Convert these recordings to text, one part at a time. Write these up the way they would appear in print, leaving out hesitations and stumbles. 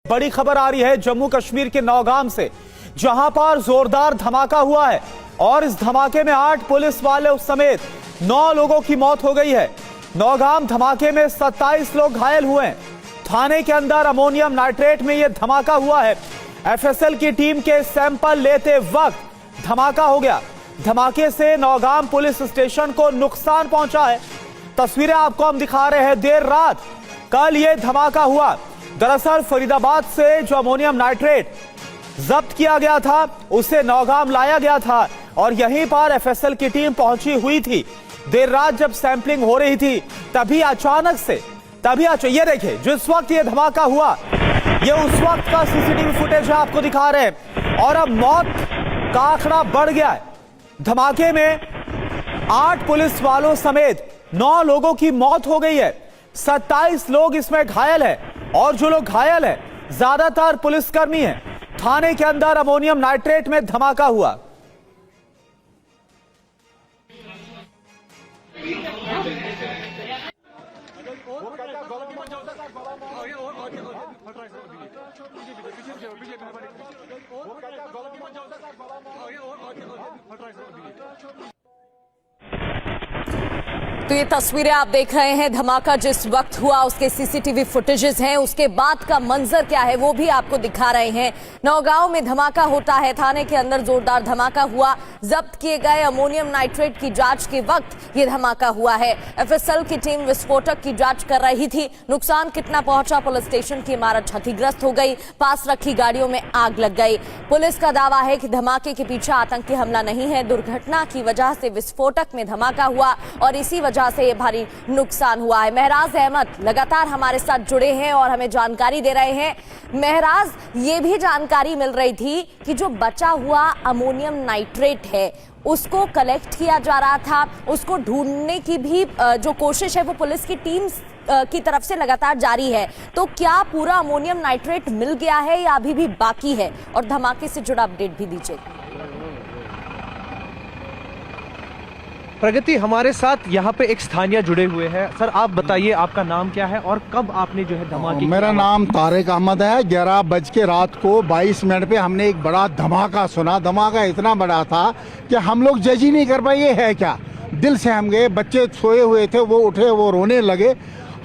बड़ी खबर आ रही है जम्मू कश्मीर के नौगाम से, जहां पर जोरदार धमाका हुआ है और इस धमाके में 8 पुलिस वाले समेत 9 लोगों की मौत हो गई है। नौगाम धमाके में 27 लोग घायल हुए हैं। थाने के अंदर अमोनियम नाइट्रेट में यह धमाका हुआ है। एफएसएल की टीम के सैंपल लेते वक्त धमाका हो गया। धमाके से नौगाम पुलिस स्टेशन को नुकसान पहुंचा है। तस्वीरें आपको हम दिखा रहे हैं। देर रात कल यह धमाका हुआ। दरअसल फरीदाबाद से जो अमोनियम नाइट्रेट जब्त किया गया था उसे नौगाम लाया गया था और यहीं पर एफएसएल की टीम पहुंची हुई थी। देर रात जब सैंपलिंग हो रही थी तभी अचानक से ये देखिए जिस वक्त ये धमाका हुआ, ये उस वक्त का सीसीटीवी फुटेज आपको दिखा रहे हैं। और अब मौत का आंकड़ा बढ़ गया है। धमाके में 8 पुलिस वालों समेत 9 लोगों की मौत हो गई है। 27 लोग इसमें घायल है और जो लोग घायल है ज्यादातर पुलिसकर्मी हैं। थाने के अंदर अमोनियम नाइट्रेट में धमाका हुआ। तो ये तस्वीरें आप देख रहे हैं। धमाका जिस वक्त हुआ उसके सीसीटीवी फुटेजेस हैं। उसके बाद का मंजर क्या है वो भी आपको दिखा रहे हैं। नौगांव में धमाका होता है। थाने के अंदर जोरदार धमाका हुआ। जब्त किए गए अमोनियम नाइट्रेट की जांच के वक्त ये धमाका हुआ है। एफएसएल की टीम विस्फोटक की जांच कर रही थी। नुकसान कितना पहुंचा? पुलिस स्टेशन की इमारत क्षतिग्रस्त हो गई। पास रखी गाड़ियों में आग लग गई। पुलिस का दावा है कि धमाके के पीछे आतंकी हमला नहीं है। दुर्घटना की वजह से विस्फोटक में धमाका हुआ और इसी वजह से ये भारी नुकसान हुआ है। महराज अहमद लगातार हमारे साथ जुड़े हैं और हमें जानकारी दे रहे हैं। महराज, ये भी जानकारी मिल रही थी कि जो बचा हुआ अमोनियम नाइट्रेट है उसको कलेक्ट किया जा रहा था। उसको ढूंढने की भी जो कोशिश है वो पुलिस की टीम की तरफ से लगातार जारी है। तो क्या पूरा अमोनियम नाइट्रेट मिल गया है या अभी भी बाकी है? और धमाके से जुड़ा अपडेट भी दीजिए। प्रगति, हमारे साथ यहाँ पे एक स्थानीय जुड़े हुए हैं। सर, आप बताइए आपका नाम क्या है और कब आपने जो है धमाके? मेरा नाम तारिक अहमद है। 11 बज के रात को 22 मिनट पे हमने एक बड़ा धमाका सुना। धमाका इतना बड़ा था कि हम लोग जज ही नहीं कर पाए ये है क्या। दिल से हम गए। बच्चे सोए हुए थे, वो उठे, वो रोने लगे।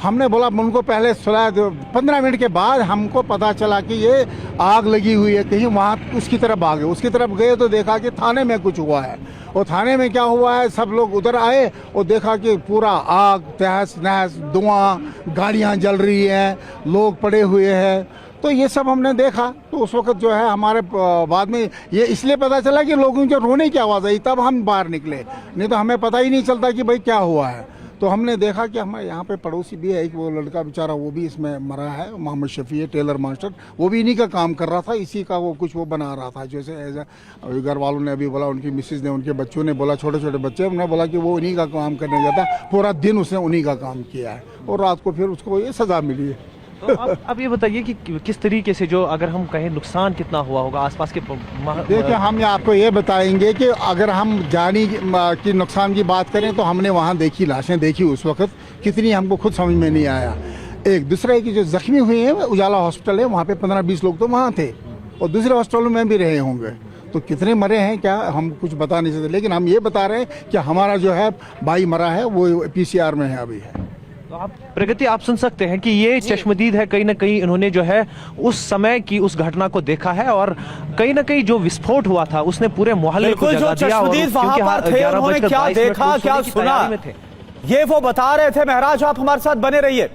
हमने बोला उनको पहले सुलाया। 15 मिनट के बाद हमको पता चला कि ये आग लगी हुई है कहीं। वहाँ उसकी तरफ आ गए। उसकी तरफ गए तो देखा कि थाने में कुछ हुआ है। और थाने में क्या हुआ है, सब लोग उधर आए और देखा कि पूरा आग, तहस नहस, धुआं, गाड़ियाँ जल रही हैं, लोग पड़े हुए हैं। तो ये सब हमने देखा। तो उस वक्त जो है हमारे बाद में ये इसलिए पता चला कि लोगों के रोने की आवाज़ आई, तब हम बाहर निकले। नहीं तो हमें पता ही नहीं चलता कि भाई क्या हुआ है। तो हमने देखा कि हमारे यहाँ पे पड़ोसी भी है एक, वो लड़का बेचारा वो भी इसमें मरा है। मोहम्मद शफी है, टेलर मास्टर। वो भी इन्हीं का काम कर रहा था। इसी का वो कुछ वो बना रहा था। जैसे अभी घर वालों ने अभी बोला, उनकी मिसेज ने, उनके बच्चों ने बोला, छोटे छोटे बच्चे, उन्होंने बोला कि वो उन्हीं का काम करने जाता। पूरा दिन उसने उन्हीं का काम किया है और रात को फिर उसको ये सजा मिली है। तो अब ये बताइए कि किस तरीके से, जो अगर हम कहें नुकसान कितना हुआ होगा आसपास के? देखिए, हम आपको ये बताएंगे कि अगर हम जानी की नुकसान की बात करें तो हमने वहाँ देखी, लाशें देखी उस वक्त, कितनी हमको खुद समझ में नहीं आया। एक दूसरा की जो जख्मी हुए हैं उजाला हॉस्पिटल है, वहाँ पे 15-20 लोग तो वहाँ थे और दूसरे हॉस्पिटलों में भी रहे होंगे। तो कितने मरे हैं क्या हम कुछ बता नहीं सकते, लेकिन हम ये बता रहे हैं कि हमारा जो है भाई मरा है वो पीसीआर में है अभी है। तो आप प्रगति, आप सुन सकते हैं कि ये चश्मदीद है। कहीं ना कहीं इन्होंने जो है उस समय की उस घटना को देखा है और कहीं ना कहीं जो विस्फोट हुआ था उसने पूरे मोहल्ले को जगा दिया। और क्या देखा, क्या सुना, ये वो बता रहे थे। महराज, आप हमारे साथ बने रहिए।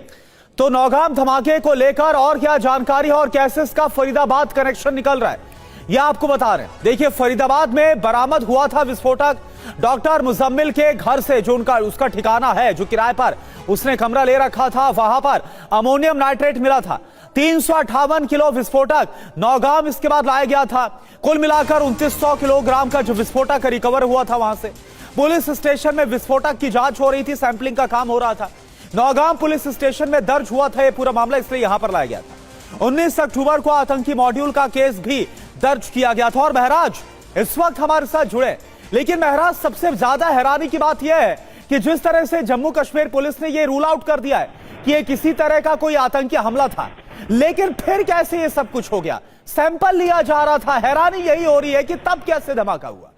तो नौगाम धमाके को लेकर और क्या जानकारी और कैसे इसका फरीदाबाद कनेक्शन निकल रहा है ये आपको बता रहे हैं। देखिए, फरीदाबाद में बरामद हुआ था विस्फोटक डॉक्टर मुजम्मिल के घर से, जो उसका ठिकाना है, जो किराए पर उसने कमरा ले रखा था, वहां पर अमोनियम नाइट्रेट मिला था। 358 किलो विस्फोटक नौगाम इसके बाद लाया गया था। कुल मिलाकर 2900 किलोग्राम का जो विस्फोटक रिकवर हुआ था वहां से। पुलिस स्टेशन में विस्फोटक की जांच हो रही थी, सैंपलिंग का काम हो रहा था। नौगाम पुलिस स्टेशन में दर्ज हुआ था ये पूरा मामला, इसलिए यहां पर लाया गया था। 19 अक्टूबर को आतंकी मॉड्यूल का केस भी दर्ज किया गया था। और महराज इस वक्त हमारे साथ जुड़े, लेकिन महराज सबसे ज्यादा हैरानी की बात यह है कि जिस तरह से जम्मू कश्मीर पुलिस ने यह रूल आउट कर दिया है कि ये किसी तरह का कोई आतंकी हमला था, लेकिन फिर कैसे ये सब कुछ हो गया? सैंपल लिया जा रहा था। हैरानी यही हो रही है कि तब कैसे धमाका हुआ।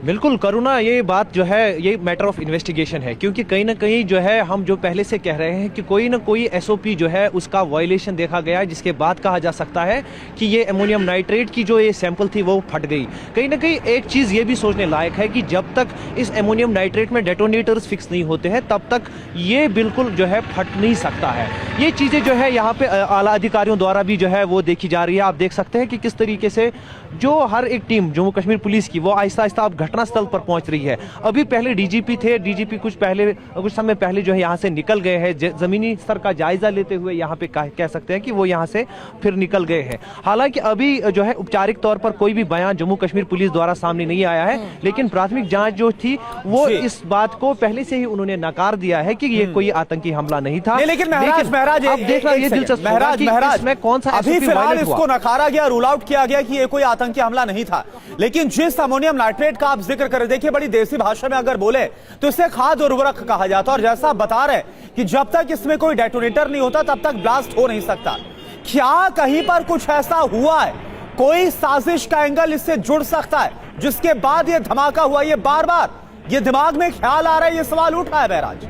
बिल्कुल करुणा, ये बात जो है ये मैटर ऑफ इन्वेस्टिगेशन है, क्योंकि कहीं ना कहीं जो है हम जो पहले से कह रहे हैं कि कोई ना कोई एसओपी जो है उसका वायलेशन देखा गया है, जिसके बाद कहा जा सकता है कि ये अमोनियम नाइट्रेट की जो ये सैंपल थी वो फट गई। कहीं ना कहीं एक चीज़ ये भी सोचने लायक है कि जब तक इस अमोनियम नाइट्रेट में डेटोनेटर्स फिक्स नहीं होते हैं तब तक ये बिल्कुल जो है फट नहीं सकता है। ये चीज़ें जो है यहाँ पे आला अधिकारियों द्वारा भी जो है वो देखी जा रही है। आप देख सकते हैं कि किस तरीके से जो हर एक टीम जम्मू कश्मीर पुलिस की वो आहिस्ता आहिस्ता अब घटनास्थल पर पहुंच रही है। अभी पहले डीजीपी थे, डीजीपी कुछ समय पहले जो है यहाँ से निकल गए हैं, जमीनी स्तर का जायजा लेते हुए यहाँ पे कह सकते हैं कि वो यहाँ से फिर निकल गए हैं। हालांकि अभी जो है औपचारिक तौर पर कोई भी बयान जम्मू कश्मीर पुलिस द्वारा सामने नहीं आया है, लेकिन प्राथमिक जांच जो थी वो इस बात को पहले से ही उन्होंने नकार दिया है कि ये कोई आतंकी हमला नहीं था। लेकिन महराज अब देखना ये दिलचस्प होगा कि इसमें कौन सा अभी फिलहाल इसको नकारा गया, रूल आउट किया गया कि ये कोई आतंकी हमला नहीं था। लेकिन जिस अमोनियम नाइट्रेट का आप जिक्र कर, देखिए बड़ी देसी भाषा में अगर बोले तो इसे खाद्य उर्वरक कहा जाता है, और जैसा बता रहे कि जब तक इसमें कोई डेटोनेटर नहीं होता तब तक ब्लास्ट हो नहीं सकता। क्या कहीं पर कुछ ऐसा हुआ है, कोई साजिश का एंगल इससे जुड़ सकता है जिसके बाद ये धमाका हुआ? ये बार बार ये दिमाग में ख्याल आ रहा है, ये सवाल उठा है महराज।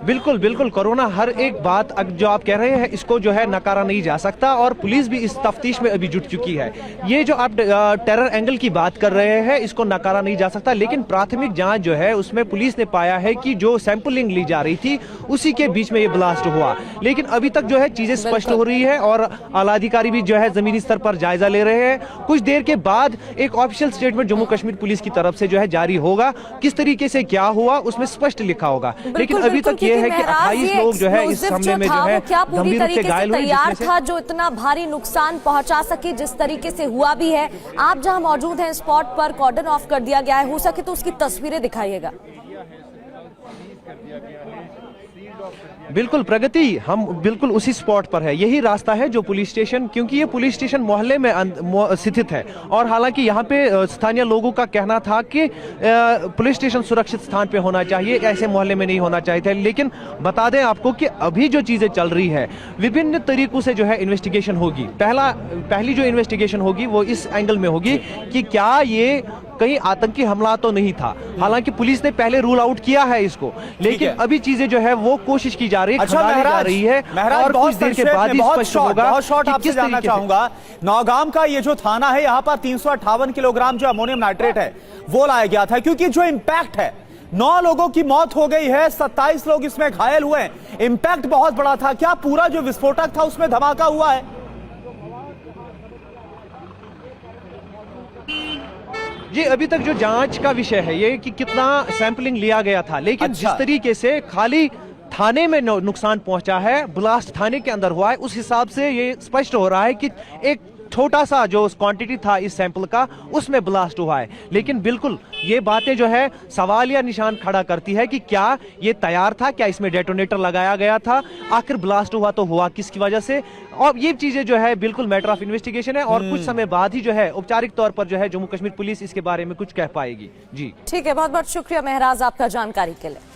बिल्कुल बिल्कुल करुणा, हर एक बात जो आप कह रहे हैं इसको जो है नकारा नहीं जा सकता, और पुलिस भी इस तफ्तीश में अभी जुट चुकी है। ये जो आप टेरर एंगल की बात कर रहे हैं इसको नकारा नहीं जा सकता, लेकिन प्राथमिक जांच जो है उसमें पुलिस ने पाया है कि जो सैंपलिंग ली जा रही थी उसी के बीच में ये ब्लास्ट हुआ। लेकिन अभी तक जो है चीजें स्पष्ट हो रही है और आला अधिकारी भी जो है जमीनी स्तर पर जायजा ले रहे हैं। कुछ देर के बाद एक official statement Jammu Kashmir police की तरफ से जो है जारी होगा, किस तरीके से क्या हुआ उसमें स्पष्ट लिखा होगा। लेकिन अभी तक ये है कि 28 लोग जो है इस हमले में जो है गंभीर रूप से घायल हुए, तैयार था जो इतना भारी नुकसान पहुंचा सके, जिस तरीके से हुआ भी है। आप जहां मौजूद हैं स्पॉट पर कॉर्डन ऑफ कर दिया गया है, हो सके तो उसकी तस्वीरें दिखाइएगा। बिल्कुल प्रगति, हम बिल्कुल उसी स्पॉट पर है। यही रास्ता है जो पुलिस स्टेशन, क्योंकि ये पुलिस स्टेशन मोहल्ले में स्थित है, और हालांकि यहाँ पे स्थानीय लोगों का कहना था कि पुलिस स्टेशन सुरक्षित स्थान पे होना चाहिए, ऐसे मोहल्ले में नहीं होना चाहिए। लेकिन बता दें आपको कि अभी जो चीजें चल रही है विभिन्न तरीकों से जो है इन्वेस्टिगेशन होगी। पहली जो इन्वेस्टिगेशन होगी वो इस एंगल में होगी कि क्या ये कहीं आतंकी हमला तो नहीं था। हालांकि पुलिस ने पहले रूल आउट किया है इसको, लेकिन अभी चीजें जो है वो कोशिश की जा रही है, जा रही है, और कुछ देर के बाद ही स्पष्ट होगा कि किस तरीके से। चाहूंगा नौगाम का ये जो थाना है, यहाँ पर 358 किलोग्राम जो अमोनियम नाइट्रेट है वो लाया गया था, क्योंकि जो इंपैक्ट है 9 लोगों की मौत हो गई है, 27 लोग इसमें घायल हुए हैं। इंपैक्ट बहुत बड़ा था। क्या पूरा जो विस्फोटक था उसमें धमाका हुआ है? जी अभी तक जो जांच का विषय है ये कि कितना सैंपलिंग लिया गया था, लेकिन जिस तरीके से खाली थाने में नुकसान पहुंचा है, ब्लास्ट थाने के अंदर हुआ है, उस हिसाब से ये स्पष्ट हो रहा है कि एक छोटा सा जो क्वांटिटी था इस सैंपल का उसमें ब्लास्ट हुआ है। लेकिन बिल्कुल ये बातें जो है सवाल या निशान खड़ा करती है कि क्या ये तैयार था, क्या इसमें डेटोनेटर लगाया गया था, आखिर ब्लास्ट हुआ तो हुआ किसकी वजह से, और ये चीजें जो है बिल्कुल मैटर ऑफ इन्वेस्टिगेशन है, और कुछ समय बाद ही जो है औपचारिक तौर पर जो है जम्मू कश्मीर पुलिस इसके बारे में कुछ कह पाएगी। जी ठीक है, बहुत बहुत शुक्रिया महराज आपका जानकारी के लिए।